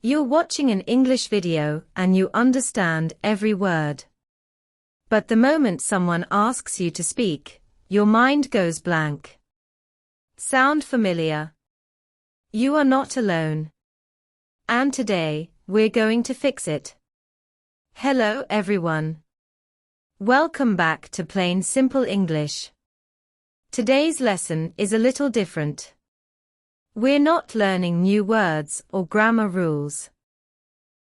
You're watching an English video and you understand every word. But the moment someone asks you to speak, your mind goes blank. Sound familiar? You are not alone. And today, we're going to fix it. Hello everyone. Welcome back to Plain Simple English. Today's lesson is a little different. We're not learning new words or grammar rules.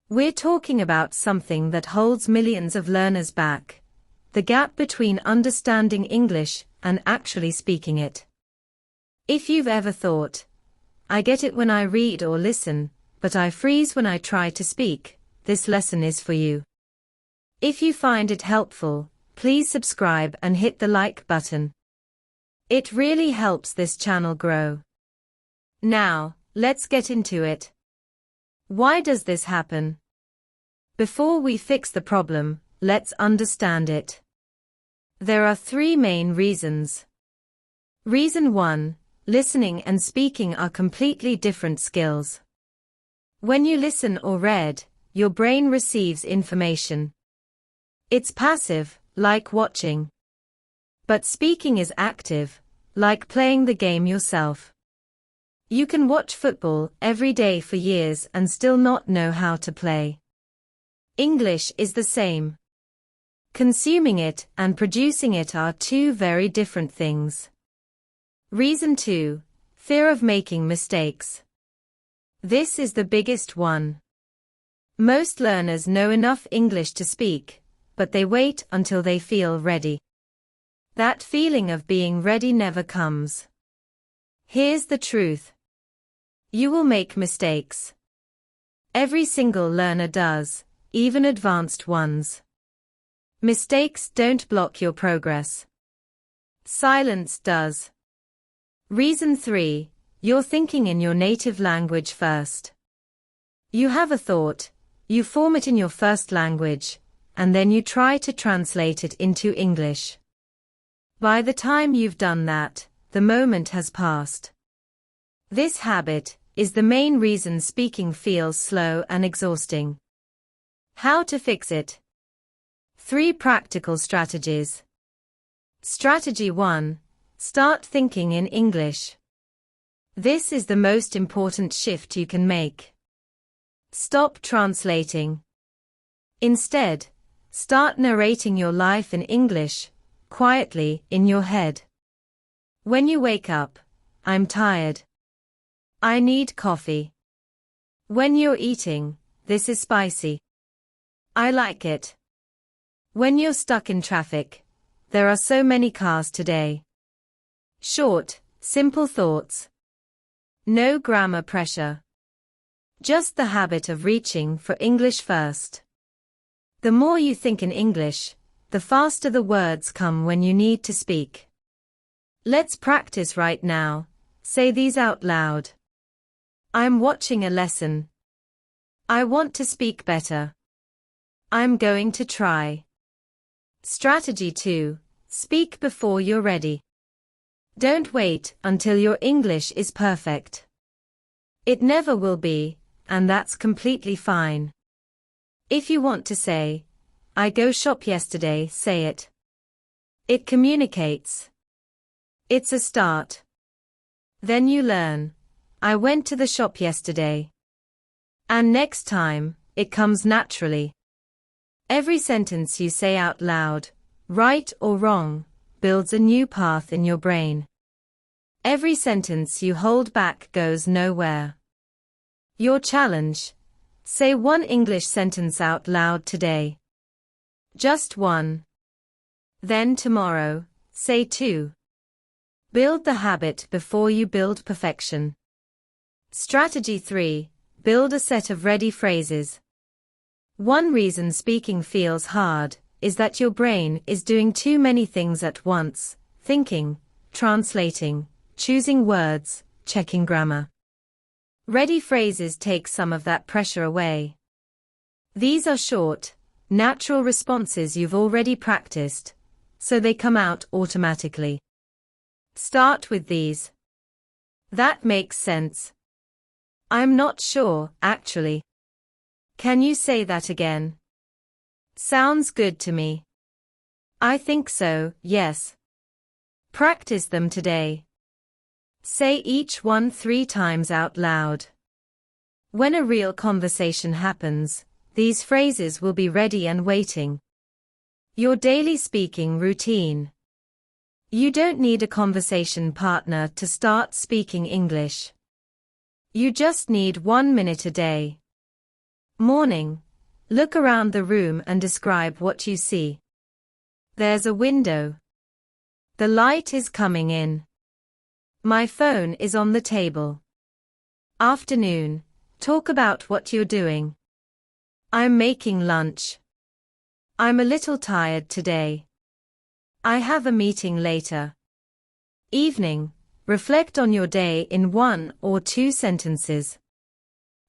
We're talking about something that holds millions of learners back: the gap between understanding English and actually speaking it. If you've ever thought, I get it when I read or listen, but I freeze when I try to speak, this lesson is for you. If you find it helpful, please subscribe and hit the like button. It really helps this channel grow. Now, let's get into it. Why does this happen? Before we fix the problem, let's understand it. There are three main reasons. Reason 1, listening and speaking are completely different skills. When you listen or read, your brain receives information. It's passive, like watching. But speaking is active, like playing the game yourself. You can watch football every day for years and still not know how to play. English is the same. Consuming it and producing it are two very different things. Reason 2, fear of making mistakes. This is the biggest one. Most learners know enough English to speak, but they wait until they feel ready. That feeling of being ready never comes. Here's the truth. You will make mistakes. Every single learner does, even advanced ones. Mistakes don't block your progress. Silence does. Reason 3, you're thinking in your native language first. You have a thought, you form it in your first language, and then you try to translate it into English. By the time you've done that, the moment has passed. This habit is the main reason speaking feels slow and exhausting. How to fix it? 3 practical strategies. Strategy 1, start thinking in English. This is the most important shift you can make. Stop translating. Instead, start narrating your life in English, quietly, in your head. When you wake up, I'm tired. I need coffee. When you're eating, this is spicy. I like it. When you're stuck in traffic, there are so many cars today. Short, simple thoughts. No grammar pressure. Just the habit of reaching for English first. The more you think in English, the faster the words come when you need to speak. Let's practice right now. Say these out loud. I'm watching a lesson. I want to speak better. I'm going to try. Strategy 2, speak before you're ready. Don't wait until your English is perfect. It never will be, and that's completely fine. If you want to say, I go shop yesterday, say it. It communicates. It's a start. Then you learn, I went to the shop yesterday. And next time, it comes naturally. Every sentence you say out loud, right or wrong, builds a new path in your brain. Every sentence you hold back goes nowhere. Your challenge: say 1 English sentence out loud today. Just 1. Then tomorrow, say 2. Build the habit before you build perfection. Strategy 3, build a set of ready phrases. One reason speaking feels hard is that your brain is doing too many things at once: thinking, translating, choosing words, checking grammar. Ready phrases take some of that pressure away. These are short, natural responses you've already practiced, so they come out automatically. Start with these. That makes sense. I'm not sure, actually. Can you say that again? Sounds good to me. I think so, yes. Practice them today. Say each one 3 times out loud. When a real conversation happens, these phrases will be ready and waiting. Your daily speaking routine. You don't need a conversation partner to start speaking English. You just need 1 minute a day. Morning. Look around the room and describe what you see. There's a window. The light is coming in. My phone is on the table. Afternoon. Talk about what you're doing. I'm making lunch. I'm a little tired today. I have a meeting later. Evening. Reflect on your day in 1 or 2 sentences.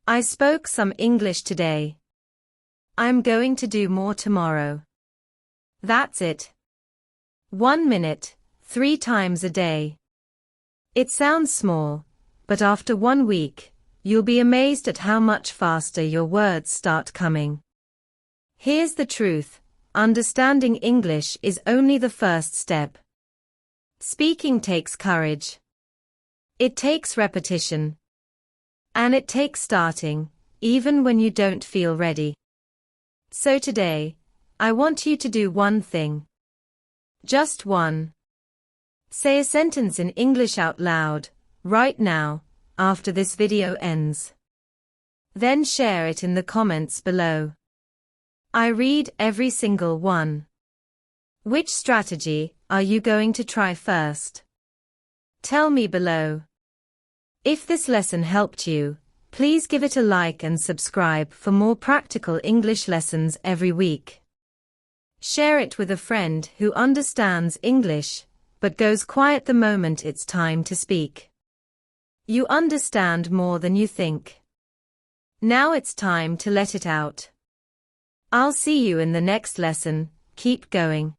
I spoke some English today. I'm going to do more tomorrow. That's it. 1 minute, 3 times a day. It sounds small, but after 1 week, you'll be amazed at how much faster your words start coming. Here's the truth: understanding English is only the first step. Speaking takes courage. It takes repetition. And it takes starting, even when you don't feel ready. So today, I want you to do one thing. Just one. Say a sentence in English out loud, right now, after this video ends. Then share it in the comments below. I read every single one. Which strategy are you going to try first? Tell me below. If this lesson helped you, please give it a like and subscribe for more practical English lessons every week. Share it with a friend who understands English, but goes quiet the moment it's time to speak. You understand more than you think. Now it's time to let it out. I'll see you in the next lesson. Keep going.